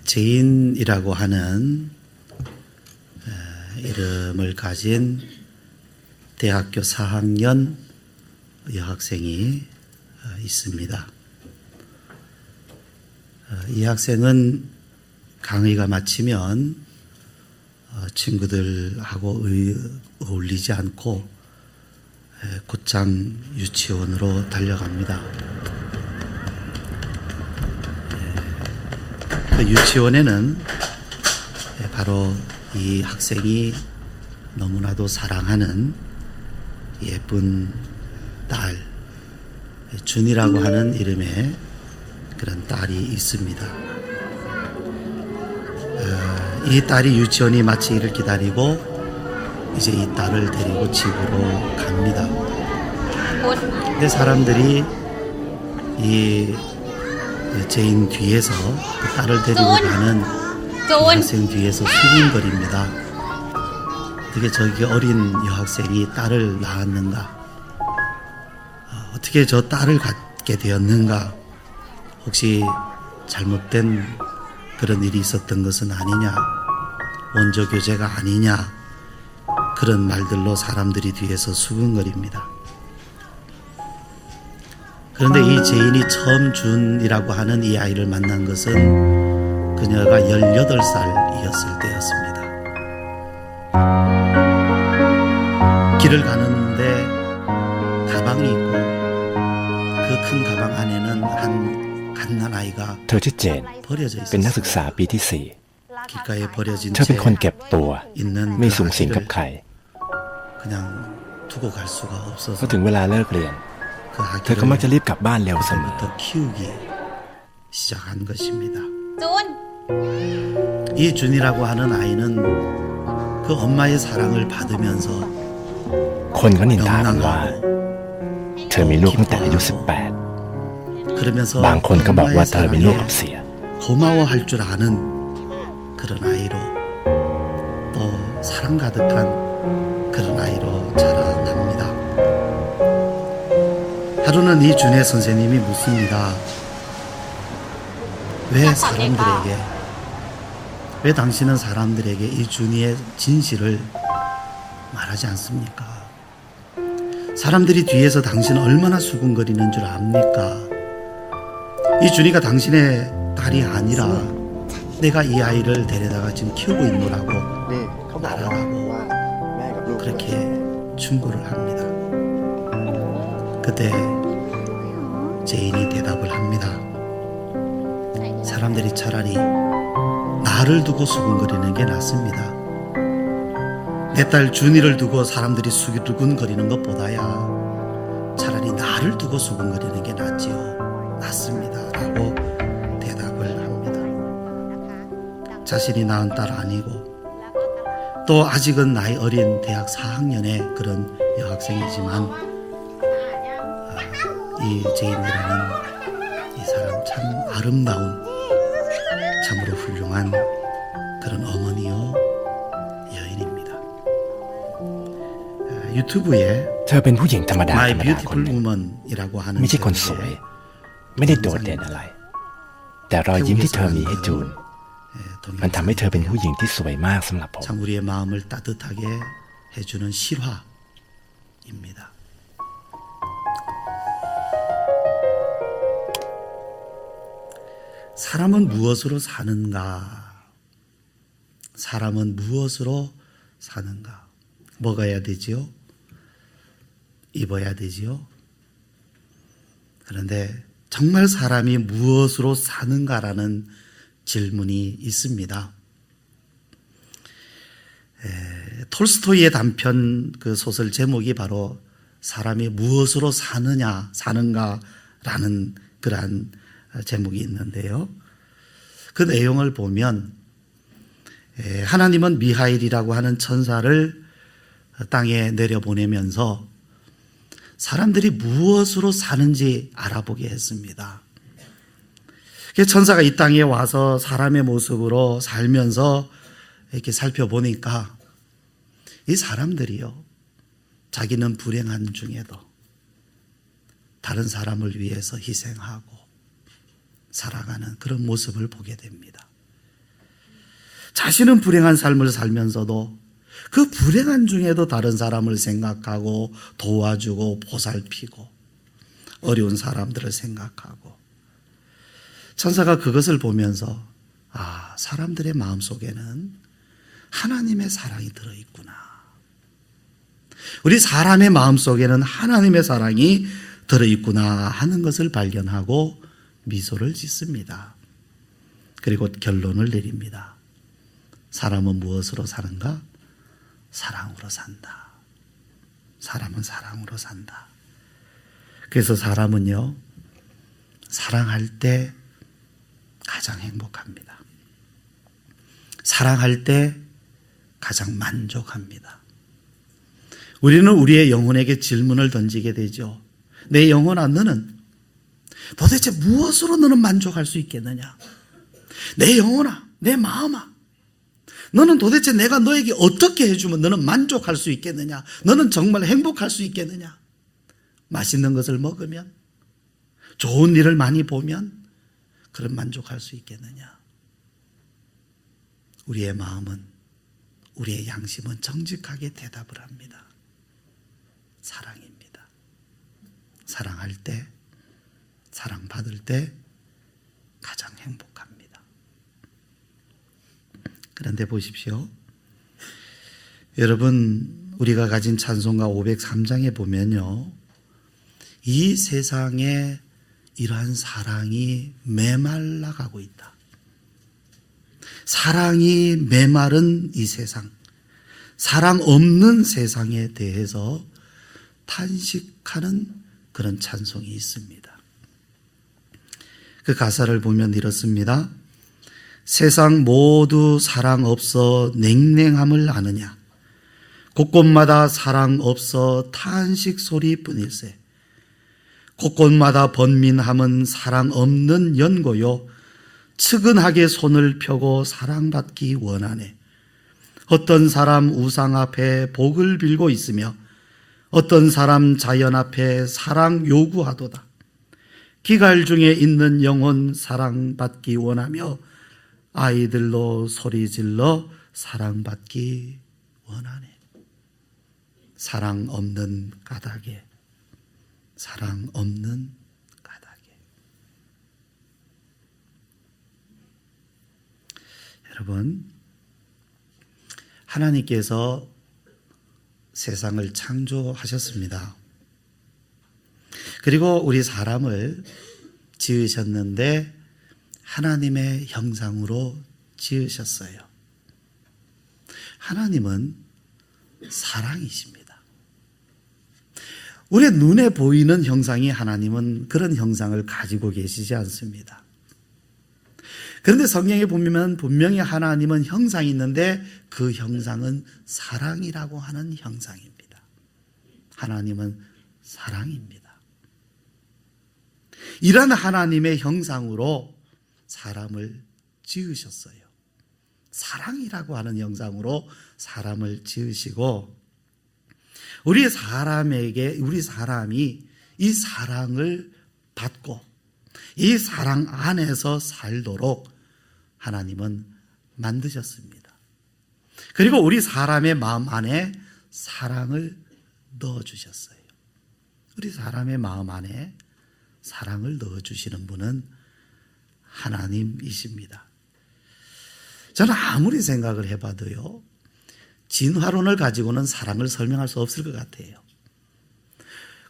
제인이라고 하는 이름을 가진 대학교 4학년 여학생이 있습니다. 이 학생은 강의가 마치면 친구들하고 어울리지 않고 곧장 유치원으로 달려갑니다. 그 유치원에는 바로 이 학생이 너무나도 사랑하는 예쁜 딸 준이라고 하는 이름의 그런 딸이 있습니다. 이 딸이 유치원이 마치기를 기다리고 이제 이 딸을 데리고 집으로 갑니다. 근데 사람들이 이 제인 뒤에서 그 딸을 데리고 가는 이 학생 뒤에서 수군거립니다. 어떻게 저기 어린 여학생이 딸을 낳았는가? 어떻게 저 딸을 갖게 되었는가? 혹시 잘못된 그런 일이 있었던 것은 아니냐? 원조 교제가 아니냐? 그런 말들로 사람들이 뒤에서 수군거립니다. 그런데 이 제인이 처음 준이라고 하는 이 아이를 만난 것은 그녀가 18살이었을 때였습니다. 길을 가는데 가방이 있고 그 큰 가방 안에는 한 갓난아이가 เธอชื่อเจน 버려져 เป็นนักศึก 있었어요. ษาปีที่ 길가에 버려진 4 เธอเป็น 채 คนเก็บตัว 있는 ไม่ 그 สูงสิงกับใคร 아기를 그냥 두고 갈 수가 พอ 없어서 ถึงเวลาเลิกเรียน 그 เธอก็มักจะ 아기를 รีบกลับบ้านเร็วเสมอ 그때부터 키우기 시작한 것입니다. จูน 이 준이라고 하는 아이는 그 엄마의 사랑을 받으면서 คนก็นินทากันว่า 명랑하고 เธอมีลูกตั้งแต่อายุ 그러면서 18 บางคนก็บอกว่า 엄마의 เธอเป็นลูกกับ 사랑에 เสีย 고마워할 줄 아는 그런 아이로 또 사랑 가득한 그런 아이로 자라납니다. 하루는 이 준의 선생님이 묻습니다. 왜 당신은 사람들에게 이 준이의 진실을 말하지 않습니까? 사람들이 뒤에서 당신 얼마나 수군거리는 줄 압니까? 이 준이가 당신의 딸이 아니라 내가 이 아이를 데려다가 지금 키우고 있노라고 นี่เขาบอกว่าแม่กับลูก 그렇게 충고를 합니다. 그때 제인이 대답을 합니다. 사람들이 차라리 나를 두고 수군거리는 게 낫습니다. 내 딸 준이를 두고 사람들이 수군거리는 것보다야 차라리 나를 두고 수군거리는 게 낫습니다. 라고 대답을 합니다. 자신이 낳은 딸 아니고 또 아직은 나이 어린 대학 4학년의 그런 여학생이지만 이 제인이라는 이 사람 참 아름다운 참으로 훌륭한 그런 어머니요 여인입니다. 유튜브에 เธอเป็นผู้หญิงธรรมดา My ธรรมดาคน Beautiful หนึ่ง Woman이라고 하는 ไม่ใช่คนสวย ไม่ได้โดดเด่นอะไร แต่รอยยิ้มที่เธอมีให้จูน มันทำให้เธอเป็นผู้หญิงที่สวยมากสำหรับผม 참 우리의 마음을 따뜻하게 해주는 실화입니다. 사람은 무엇으로 사는가? 사람은 무엇으로 사는가? 먹어야 되지요? 입어야 되지요? 그런데 정말 사람이 무엇으로 사는가라는 질문이 있습니다. 톨스토이의 단편 그 소설 제목이 바로 사람이 무엇으로 사는가라는 그러한 제목이 있는데요. 그 내용을 보면 하나님은 미하일이라고 하는 천사를 땅에 내려보내면서 사람들이 무엇으로 사는지 알아보게 했습니다. 천사가 이 땅에 와서 사람의 모습으로 살면서 이렇게 살펴보니까 이 사람들이요, 자기는 불행한 중에도 다른 사람을 위해서 희생하고 살아가는 그런 모습을 보게 됩니다. 자신은 불행한 삶을 살면서도 그 불행한 중에도 다른 사람을 생각하고 도와주고 보살피고 어려운 사람들을 생각하고, 천사가 그것을 보면서 사람들의 마음속에는 하나님의 사랑이 들어있구나. 우리 사람의 마음속에는 하나님의 사랑이 들어있구나 하는 것을 발견하고 미소를 짓습니다. 그리고 결론을 내립니다. 사람은 무엇으로 사는가? 사랑으로 산다. 사람은 사랑으로 산다. 그래서 사람은요, 사랑할 때 가장 행복합니다. 사랑할 때 가장 만족합니다. 우리는 우리의 영혼에게 질문을 던지게 되죠. 내 영혼아, 너는 도대체 무엇으로 너는 만족할 수 있겠느냐? 내 영혼아, 내 마음아, 너는 도대체 내가 너에게 어떻게 해주면 너는 만족할 수 있겠느냐? 너는 정말 행복할 수 있겠느냐? 맛있는 것을 먹으면, 좋은 일을 많이 보면 그런 만족할 수 있겠느냐? 우리의 마음은, 우리의 양심은 정직하게 대답을 합니다. 사랑입니다. 사랑할 때, 사랑받을 때 가장 행복합니다. 그런데 보십시오. 여러분, 우리가 가진 찬송가 503장에 보면요, 이 세상에 이러한 사랑이 메말라 가고 있다. 사랑이 메마른 이 세상, 사랑 없는 세상에 대해서 탄식하는 그런 찬송이 있습니다. 그 가사를 보면 이렇습니다. 세상 모두 사랑 없어 냉랭함을 아느냐? 곳곳마다 사랑 없어 탄식 소리뿐일세. 곳곳마다 번민함은 사랑 없는 연고요. 측은하게 손을 펴고 사랑받기 원하네. 어떤 사람 우상 앞에 복을 빌고 있으며 어떤 사람 자연 앞에 사랑 요구하도다. 기갈 중에 있는 영혼 사랑받기 원하며 아이들로 소리질러 사랑받기 원하네. 사랑 없는 까닭에, 사랑 없는 까닭에. 여러분, 하나님께서 세상을 창조하셨습니다. 그리고 우리 사람을 지으셨는데 하나님의 형상으로 지으셨어요. 하나님은 사랑이십니다. 우리 눈에 보이는 형상이 하나님은 그런 형상을 가지고 계시지 않습니다. 그런데 성경에 보면 분명히 하나님은 형상이 있는데 그 형상은 사랑이라고 하는 형상입니다. 하나님은 사랑입니다. 이런 하나님의 형상으로 사람을 지으셨어요. 사랑이라고 하는 형상으로 사람을 지으시고, 우리 사람이 이 사랑을 받고 이 사랑 안에서 살도록 하나님은 만드셨습니다. 그리고 우리 사람의 마음 안에 사랑을 넣어주셨어요. 우리 사람의 마음 안에 사랑을 넣어주시는 분은 하나님이십니다. 저는 아무리 생각을 해봐도요, 진화론을 가지고는 사랑을 설명할 수 없을 것 같아요.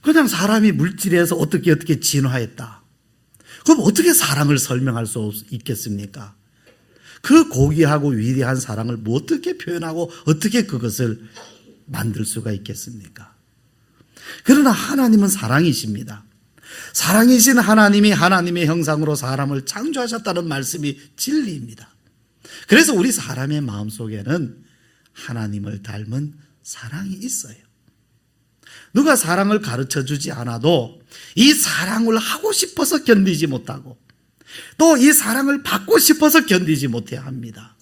그냥 사람이 물질에서 어떻게 진화했다. 그럼 어떻게 사랑을 설명할 수 있겠습니까? 그 고귀하고 위대한 사랑을 뭐 어떻게 표현하고 어떻게 그것을 만들 수가 있겠습니까? 그러나 하나님은 사랑이십니다. 사랑이신 하나님이 하나님의 형상으로 사람을 창조하셨다는 말씀이 진리입니다. 그래서 우리 사람의 마음속에는 하나님을 닮은 사랑이 있어요. 누가 사랑을 가르쳐주지 않아도 이 사랑을 하고 싶어서 견디지 못하고 또 이 사랑을 받고 싶어서 견디지 못해야 합니다.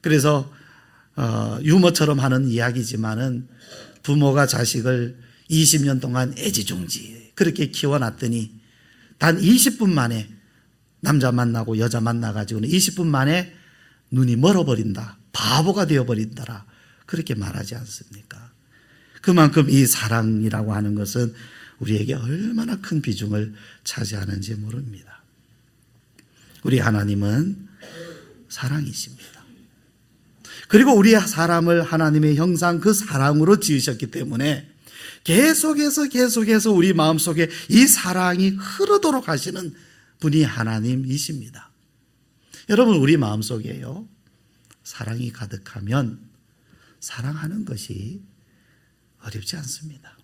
그래서 유머처럼 하는 이야기지만은 부모가 자식을 20년 동안 애지중지 그렇게 키워놨더니 단 20분 만에 남자 만나고 여자 만나가지고는 20분 만에 눈이 멀어버린다, 바보가 되어버린다라 그렇게 말하지 않습니까? 그만큼 이 사랑이라고 하는 것은 우리에게 얼마나 큰 비중을 차지하는지 모릅니다. 우리 하나님은 사랑이십니다. 그리고 우리 사람을 하나님의 형상 그 사랑으로 지으셨기 때문에 계속해서 우리 마음속에 이 사랑이 흐르도록 하시는 분이 하나님이십니다. 여러분, 우리 마음속에요, 사랑이 가득하면 사랑하는 것이 어렵지 않습니다.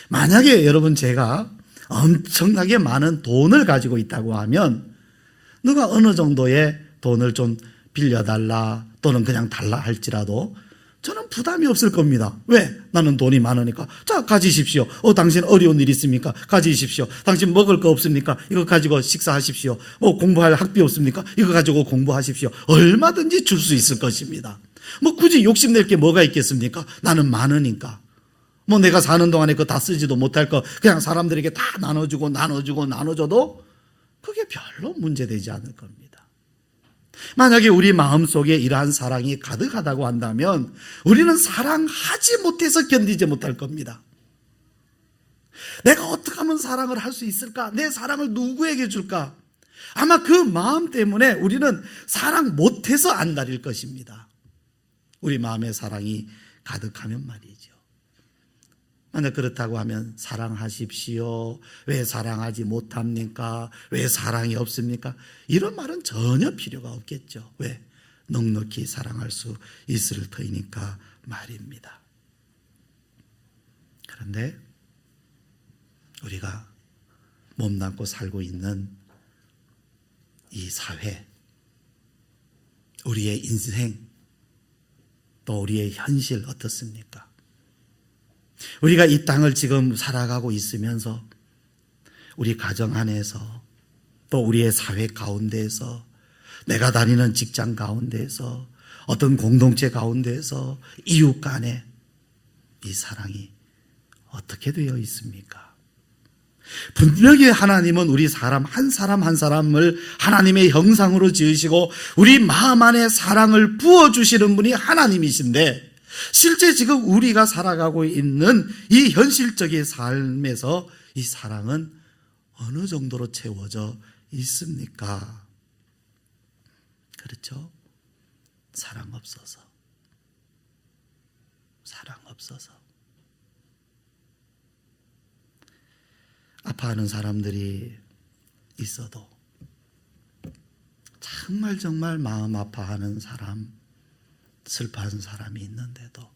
만약에 여러분, 제가 엄청나게 많은 돈을 가지고 있다고 하면 누가 어느 정도의 돈을 좀 빌려달라 또는 그냥 달라 할지라도 저는 부담이 없을 겁니다. 왜? 나는 돈이 많으니까. 자, 가지십시오. 당신 어려운 일 있습니까? 가지십시오. 당신 먹을 거 없습니까? 이거 가지고 식사하십시오. 공부할 학비 없습니까? 이거 가지고 공부하십시오. 얼마든지 줄 수 있을 것입니다. 굳이 욕심낼 게 뭐가 있겠습니까? 나는 많으니까. 내가 사는 동안에 그거 다 쓰지도 못할 거 그냥 사람들에게 다 나눠줘도 그게 별로 문제되지 않을 겁니다. 만약에 우리 마음속에 이러한 사랑이 가득하다고 한다면 우리는 사랑하지 못해서 견디지 못할 겁니다. 내가 어떻게 하면 사랑을 할 수 있을까? 내 사랑을 누구에게 줄까? 아마 그 마음 때문에 우리는 사랑 못해서 안달일 것입니다. 우리 마음에 사랑이 가득하면 말이죠. 만약 그렇다고 하면 사랑하십시오. 왜 사랑하지 못합니까? 왜 사랑이 없습니까? 이런 말은 전혀 필요가 없겠죠. 왜? 넉넉히 사랑할 수 있을 터이니까 말입니다. 그런데 우리가 몸담고 살고 있는 이 사회, 우리의 인생, 또 우리의 현실 어떻습니까? 우리가 이 땅을 지금 살아가고 있으면서 우리 가정 안에서 또 우리의 사회 가운데에서 내가 다니는 직장 가운데에서 어떤 공동체 가운데에서 이웃 간에 이 사랑이 어떻게 되어 있습니까? 분명히 하나님은 우리 사람 한 사람을 하나님의 형상으로 지으시고 우리 마음 안에 사랑을 부어주시는 분이 하나님이신데 실제 지금 우리가 살아가고 있는 이 현실적인 삶에서 이 사랑은 어느 정도로 채워져 있습니까? 그렇죠? 사랑 없어서. 아파하는 사람들이 있어도 정말 마음 아파하는 사람, 슬퍼하는 사람이 있는데도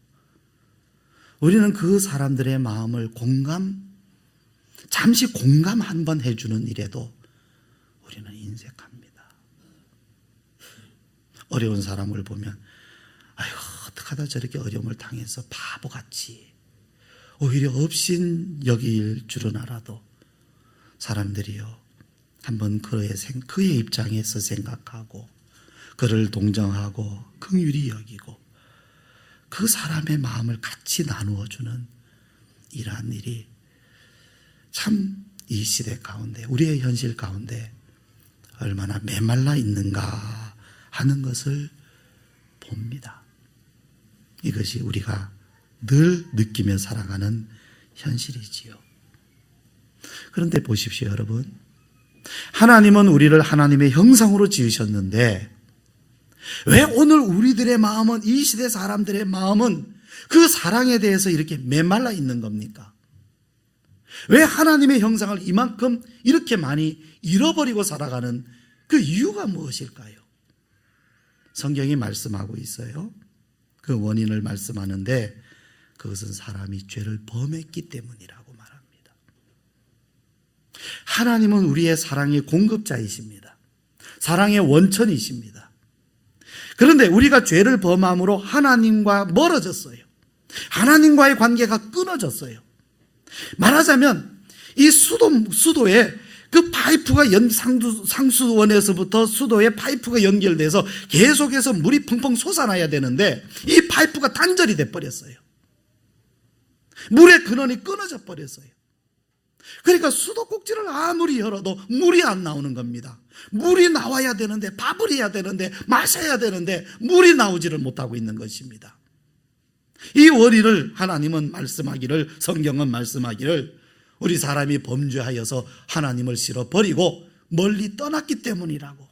우리는 그 사람들의 마음을 잠시 공감 한번 해주는 일에도 우리는 인색합니다. 어려운 사람을 보면 아이고 어떡하다 저렇게 어려움을 당해서 바보같이 오히려 업신 여길 줄은 알아도 사람들이요 한번 그의 입장에서 생각하고 그를 동정하고 긍휼히 여기고 그 사람의 마음을 같이 나누어주는 이러한 일이 참 이 시대 가운데 우리의 현실 가운데 얼마나 메말라 있는가 하는 것을 봅니다. 이것이 우리가 늘 느끼며 살아가는 현실이지요. 그런데 보십시오, 여러분. 하나님은 우리를 하나님의 형상으로 지으셨는데 왜 오늘 우리들의 마음은, 이 시대 사람들의 마음은 그 사랑에 대해서 이렇게 메말라 있는 겁니까? 왜 하나님의 형상을 이만큼 이렇게 많이 잃어버리고 살아가는 그 이유가 무엇일까요? 성경이 말씀하고 있어요. 그 원인을 말씀하는데 그것은 사람이 죄를 범했기 때문이라고 말합니다. 하나님은 우리의 사랑의 공급자이십니다. 사랑의 원천이십니다. 그런데 우리가 죄를 범함으로 하나님과 멀어졌어요. 하나님과의 관계가 끊어졌어요. 말하자면 이 수도에 그 파이프가 상수원에서부터 수도에 파이프가 연결돼서 계속해서 물이 펑펑 솟아나야 되는데 이 파이프가 단절이 돼버렸어요. 물의 근원이 끊어져 버렸어요. 그러니까 수도꼭지를 아무리 열어도 물이 안 나오는 겁니다. 물이 나와야 되는데, 밥을 해야 되는데, 마셔야 되는데 물이 나오지를 못하고 있는 것입니다. 이 원인을 하나님은 말씀하기를, 성경은 말씀하기를 우리 사람이 범죄하여서 하나님을 싫어버리고 멀리 떠났기 때문이라고,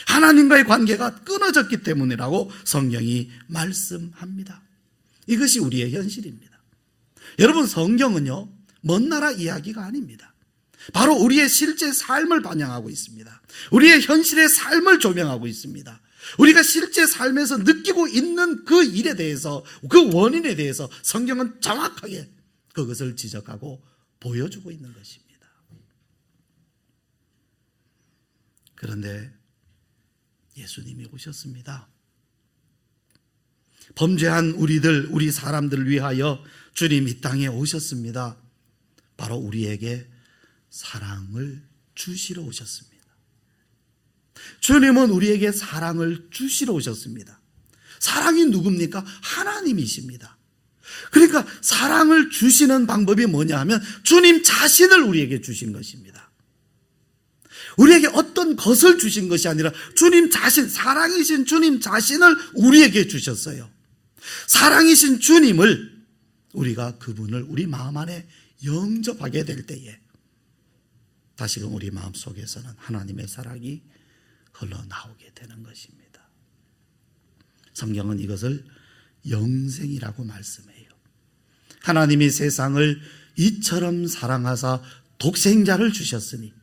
하나님과의 관계가 끊어졌기 때문이라고 성경이 말씀합니다. 이것이 우리의 현실입니다. 여러분, 성경은요, 먼 나라 이야기가 아닙니다. 바로 우리의 실제 삶을 반영하고 있습니다. 우리의 현실의 삶을 조명하고 있습니다. 우리가 실제 삶에서 느끼고 있는 그 일에 대해서, 그 원인에 대해서 성경은 정확하게 그것을 지적하고 보여주고 있는 것입니다. 그런데 예수님이 오셨습니다. 범죄한 우리 사람들을 위하여 주님 이 땅에 오셨습니다. 바로 우리에게 사랑을 주시러 오셨습니다. 주님은 우리에게 사랑을 주시러 오셨습니다. 사랑이 누굽니까? 하나님이십니다. 그러니까 사랑을 주시는 방법이 뭐냐 하면 주님 자신을 우리에게 주신 것입니다. 우리에게 어떤 것을 주신 것이 아니라 주님 자신, 사랑이신 주님 자신을 우리에게 주셨어요. 사랑이신 주님을 우리가 그분을 우리 마음 안에 영접하게 될 때에 다시금 우리 마음속에서는 하나님의 사랑이 흘러나오게 되는 것입니다. 성경은 이것을 영생이라고 말씀해요. 하나님이 세상을 이처럼 사랑하사 독생자를 주셨으니,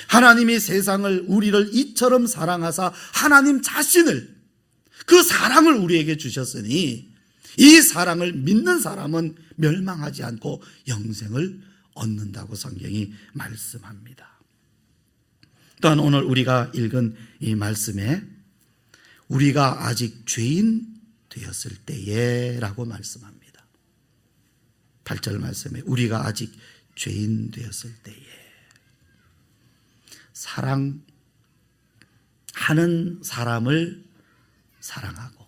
하나님이 세상을, 우리를 이처럼 사랑하사 하나님 자신을, 그 사랑을 우리에게 주셨으니 이 사랑을 믿는 사람은 멸망하지 않고 영생을 얻는다고 성경이 말씀합니다. 또한 오늘 우리가 읽은 이 말씀에 우리가 아직 죄인 되었을 때에 라고 말씀합니다. 8절 말씀에 우리가 아직 죄인 되었을 때에, 사랑하는 사람을 사랑하고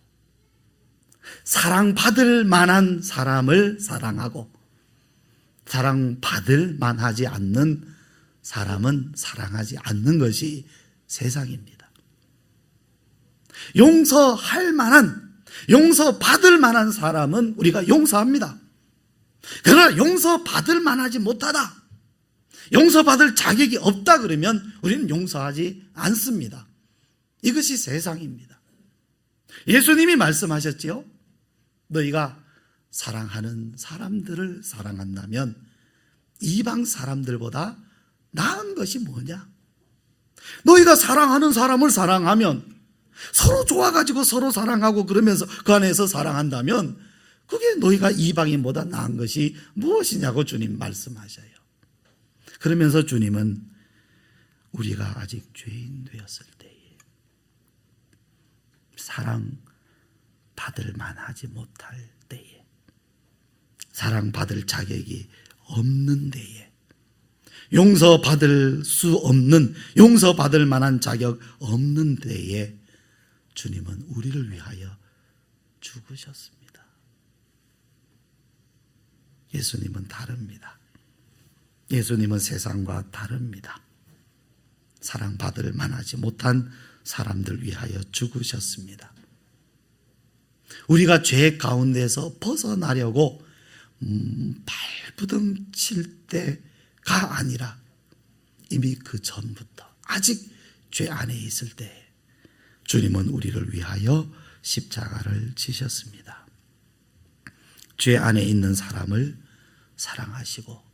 사랑받을 만한 사람을 사랑하고 사랑받을 만하지 않는 사람은 사랑하지 않는 것이 세상입니다. 용서할 만한, 용서받을 만한 사람은 우리가 용서합니다. 그러나 용서받을 만하지 못하다, 용서받을 자격이 없다 그러면 우리는 용서하지 않습니다. 이것이 세상입니다. 예수님이 말씀하셨지요. 너희가 사랑하는 사람들을 사랑한다면 이방 사람들보다 나은 것이 뭐냐? 너희가 사랑하는 사람을 사랑하면, 서로 좋아가지고 서로 사랑하고 그러면서 그 안에서 사랑한다면 그게 너희가 이방인보다 나은 것이 무엇이냐고 주님 말씀하셔요. 그러면서 주님은 우리가 아직 죄인 되었을 때에, 사랑받을 만하지 못할 때에, 사랑받을 자격이 없는 때에, 용서받을 수 없는, 용서받을 만한 자격 없는 때에 주님은 우리를 위하여 죽으셨습니다. 예수님은 다릅니다. 예수님은 세상과 다릅니다. 사랑받을 만하지 못한 사람들 위하여 죽으셨습니다. 우리가 죄 가운데서 벗어나려고 발부둥칠 때가 아니라 이미 그 전부터, 아직 죄 안에 있을 때 주님은 우리를 위하여 십자가를 지셨습니다. 죄 안에 있는 사람을 사랑하시고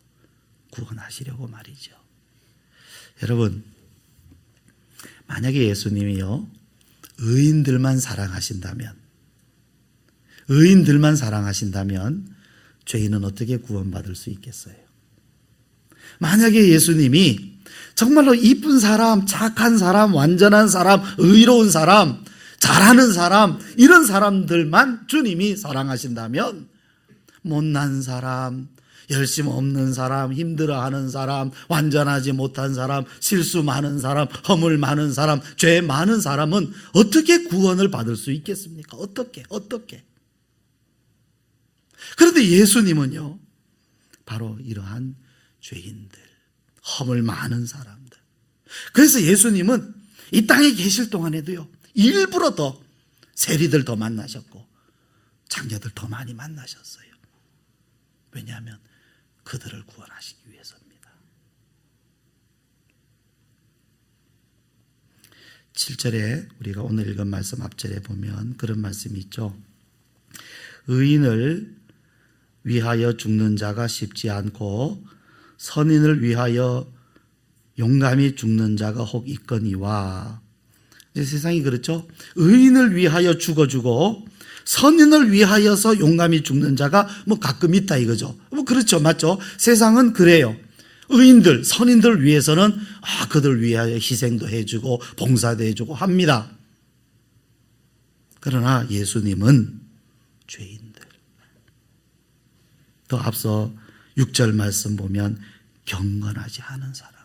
구원하시려고 말이죠. 여러분, 만약에 예수님이요, 의인들만 사랑하신다면 죄인은 어떻게 구원받을 수 있겠어요? 만약에 예수님이 정말로 이쁜 사람, 착한 사람, 완전한 사람, 의로운 사람, 잘하는 사람, 이런 사람들만 주님이 사랑하신다면 못난 사람, 열심 없는 사람, 힘들어하는 사람, 완전하지 못한 사람, 실수 많은 사람, 허물 많은 사람, 죄 많은 사람은 어떻게 구원을 받을 수 있겠습니까? 어떻게? 그런데 예수님은요, 바로 이러한 죄인들, 허물 많은 사람들. 그래서 예수님은 이 땅에 계실 동안에도요, 일부러 더 세리들 더 만나셨고 장녀들 더 많이 만나셨어요. 왜냐하면 그들을 구원하시기 위해서입니다. 7절에 우리가 오늘 읽은 말씀 앞절에 보면 그런 말씀이 있죠. 의인을 위하여 죽는 자가 쉽지 않고 선인을 위하여 용감히 죽는 자가 혹 있거니와. 이제 세상이 그렇죠. 의인을 위하여 죽어주고 선인을 위하여서 용감히 죽는 자가 뭐 가끔 있다 이거죠. 뭐 그렇죠. 맞죠. 세상은 그래요. 의인들, 선인들을 위해서는 그들 위하여 희생도 해주고 봉사도 해주고 합니다. 그러나 예수님은 죄인들. 또 앞서 6절 말씀 보면 경건하지 않은 사람들.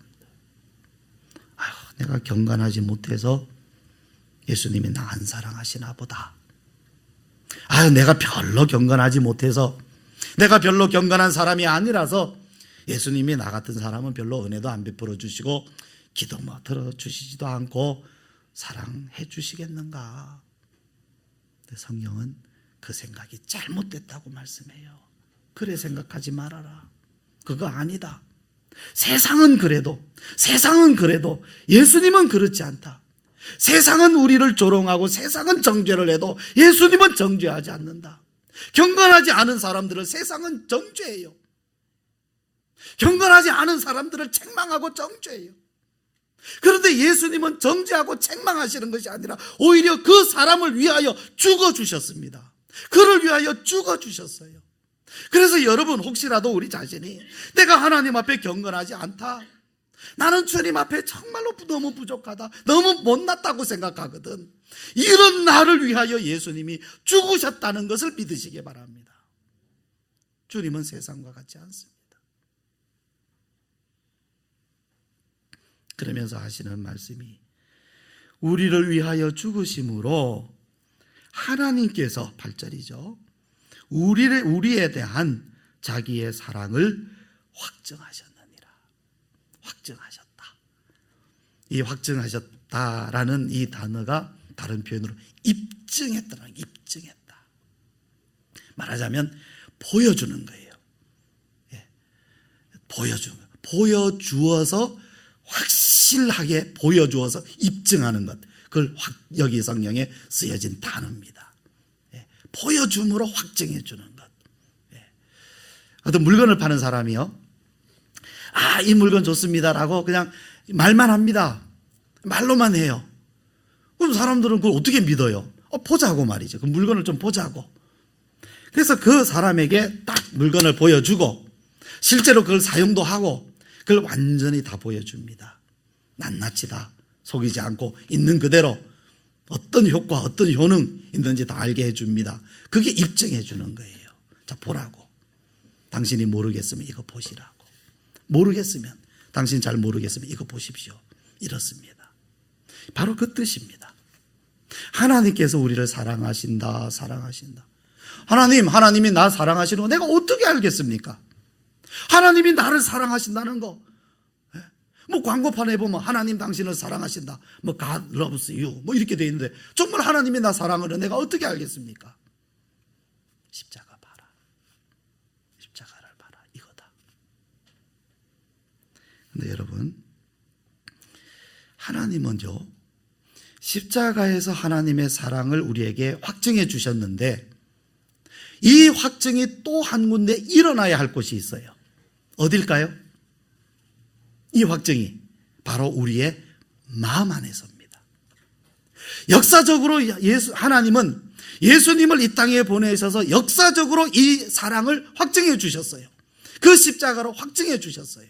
내가 경건하지 못해서 예수님이 나 안 사랑하시나 보다. 내가 별로 경건하지 못해서, 내가 별로 경건한 사람이 아니라서 예수님이 나 같은 사람은 별로 은혜도 안 베풀어 주시고 기도 뭐 들어주시지도 않고 사랑해 주시겠는가. 근데 성경은 그 생각이 잘못됐다고 말씀해요. 그래 생각하지 말아라. 그거 아니다. 세상은 그래도 예수님은 그렇지 않다. 세상은 우리를 조롱하고 세상은 정죄를 해도 예수님은 정죄하지 않는다. 경건하지 않은 사람들을 세상은 정죄해요. 경건하지 않은 사람들을 책망하고 정죄해요. 그런데 예수님은 정죄하고 책망하시는 것이 아니라 오히려 그 사람을 위하여 죽어주셨습니다. 그를 위하여 죽어주셨어요. 그래서 여러분, 혹시라도 우리 자신이 내가 하나님 앞에 경건하지 않다, 나는 주님 앞에 정말로 너무 부족하다, 너무 못났다고 생각하거든, 이런 나를 위하여 예수님이 죽으셨다는 것을 믿으시기 바랍니다. 주님은 세상과 같지 않습니다. 그러면서 하시는 말씀이 우리를 위하여 죽으심으로 하나님께서 8절이죠. 우리에 대한 자기의 사랑을 확증하셨느니라. 확증하셨다. 이 확증하셨다라는 이 단어가 다른 표현으로 입증했다는, 입증했다. 말하자면 보여주는 거예요. 보여주는 거예요. 보여주어서, 확실하게 보여주어서 입증하는 것. 그걸 여기 성경에 쓰여진 단어입니다. 보여줌으로 확증해 주는 것. 어떤 물건을 파는 사람이요, 이 물건 좋습니다라고 그냥 말만 합니다. 말로만 해요. 그럼 사람들은 그걸 어떻게 믿어요? 보자고 말이죠. 그 물건을 좀 보자고. 그래서 그 사람에게 딱 물건을 보여주고 실제로 그걸 사용도 하고 그걸 완전히 다 보여줍니다. 낱낱이 다 속이지 않고 있는 그대로 어떤 효과, 어떤 효능 있는지 다 알게 해줍니다. 그게 입증해 주는 거예요. 자, 보라고. 당신이 모르겠으면 이거 보시라고. 모르겠으면, 당신 잘 모르겠으면 이거 보십시오. 이렇습니다. 바로 그 뜻입니다. 하나님께서 우리를 사랑하신다. 하나님이 나 사랑하시는 거 내가 어떻게 알겠습니까? 하나님이 나를 사랑하신다는 거, 뭐 광고판에 보면 하나님 당신을 사랑하신다, 뭐 God loves you 뭐 이렇게 돼 있는데 정말 하나님이 나 사랑을 내가 어떻게 알겠습니까? 십자가 봐라. 십자가를 봐라. 이거다. 근데 여러분, 하나님은요, 십자가에서 하나님의 사랑을 우리에게 확증해 주셨는데 이 확증이 또 한 군데 일어나야 할 곳이 있어요. 어딜까요? 이 확증이 바로 우리의 마음 안에서입니다. 역사적으로 하나님은 예수님을 이 땅에 보내셔서 역사적으로 이 사랑을 확증해 주셨어요. 그 십자가로 확증해 주셨어요.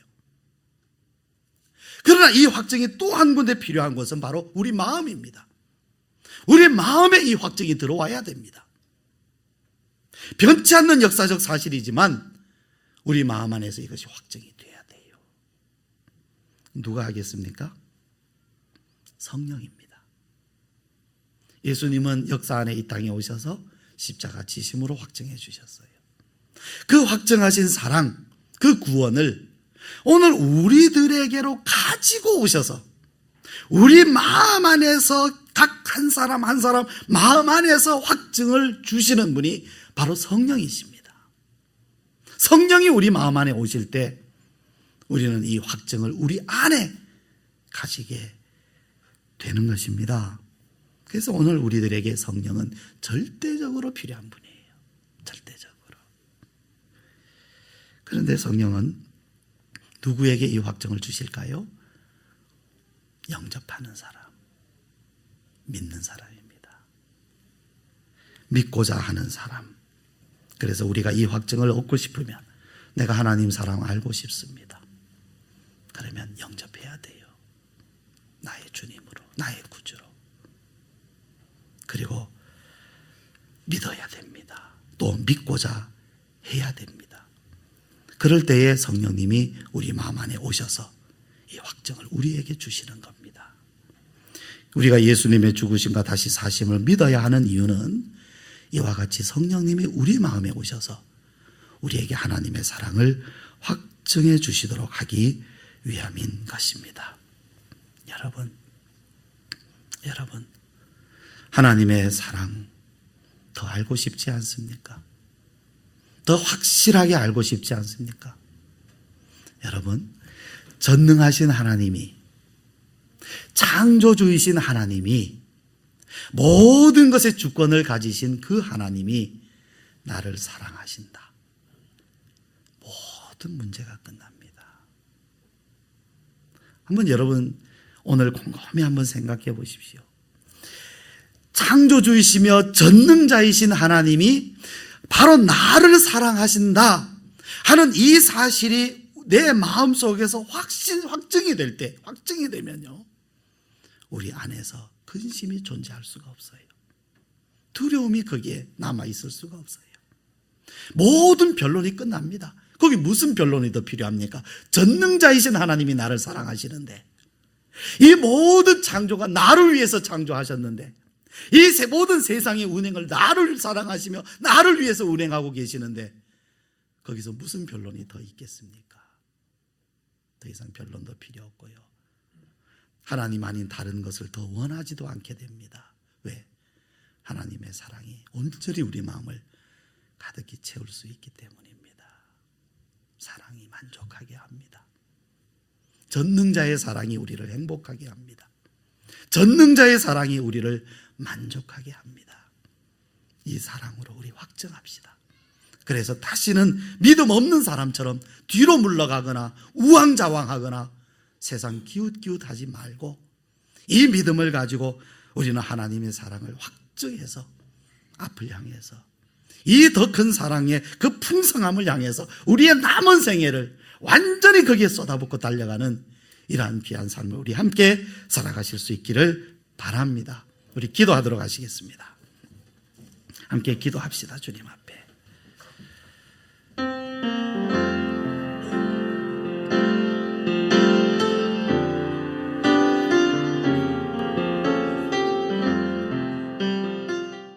그러나 이 확증이 또 한 군데 필요한 것은 바로 우리 마음입니다. 우리 마음에 이 확증이 들어와야 됩니다. 변치 않는 역사적 사실이지만 우리 마음 안에서 이것이 확증이 돼야 돼요. 누가 하겠습니까? 성령입니다. 예수님은 역사 안에 이 땅에 오셔서 십자가 지심으로 확증해 주셨어요. 그 확증하신 사랑, 그 구원을 오늘 우리들에게로 가지고 오셔서 우리 마음 안에서 각 한 사람 한 사람 마음 안에서 확증을 주시는 분이 바로 성령이십니다. 성령이 우리 마음 안에 오실 때 우리는 이 확증을 우리 안에 가지게 되는 것입니다. 그래서 오늘 우리들에게 성령은 절대적으로 필요한 분이에요. 절대적으로. 그런데 성령은 누구에게 이 확증을 주실까요? 영접하는 사람, 믿는 사람입니다. 믿고자 하는 사람. 그래서 우리가 이 확증을 얻고 싶으면 내가 하나님 사랑 알고 싶습니다. 그러면 영접해야 돼요. 나의 주님으로, 나의 구주로. 그리고 믿어야 됩니다. 또 믿고자 해야 됩니다. 그럴 때에 성령님이 우리 마음 안에 오셔서 이 확증을 우리에게 주시는 겁니다. 우리가 예수님의 죽으심과 다시 사심을 믿어야 하는 이유는 이와 같이 성령님이 우리 마음에 오셔서 우리에게 하나님의 사랑을 확증해 주시도록 하기 위함인 것입니다. 여러분, 하나님의 사랑 더 알고 싶지 않습니까? 더 확실하게 알고 싶지 않습니까? 여러분, 전능하신 하나님이, 창조주이신 하나님이, 모든 것의 주권을 가지신 그 하나님이 나를 사랑하신다. 모든 문제가 끝납니다. 한번 여러분 오늘 곰곰이 한번 생각해 보십시오. 창조주이시며 전능자이신 하나님이 바로 나를 사랑하신다 하는 이 사실이 내 마음속에서 확증이 될 때, 확증이 되면요, 우리 안에서 근심이 존재할 수가 없어요. 두려움이 거기에 남아있을 수가 없어요. 모든 변론이 끝납니다. 거기 무슨 변론이 더 필요합니까? 전능자이신 하나님이 나를 사랑하시는데, 이 모든 창조가 나를 위해서 창조하셨는데, 이 모든 세상의 운행을 나를 사랑하시며 나를 위해서 운행하고 계시는데, 거기서 무슨 변론이 더 있겠습니까? 더 이상 변론도 필요 없고요, 하나님 아닌 다른 것을 더 원하지도 않게 됩니다. 왜? 하나님의 사랑이 온전히 우리 마음을 가득히 채울 수 있기 때문입니다. 사랑이 만족하게 합니다. 전능자의 사랑이 우리를 행복하게 합니다. 전능자의 사랑이 우리를 만족하게 합니다. 이 사랑으로 우리 확증합시다. 그래서 다시는 믿음 없는 사람처럼 뒤로 물러가거나 우왕좌왕하거나 세상 기웃기웃하지 말고 이 믿음을 가지고 우리는 하나님의 사랑을 확증해서 앞을 향해서 이 더 큰 사랑의 그 풍성함을 향해서 우리의 남은 생애를 완전히 거기에 쏟아붓고 달려가는 이러한 귀한 삶을 우리 함께 살아가실 수 있기를 바랍니다. 우리 기도하도록 하시겠습니다. 함께 기도합시다. 주님 앞에.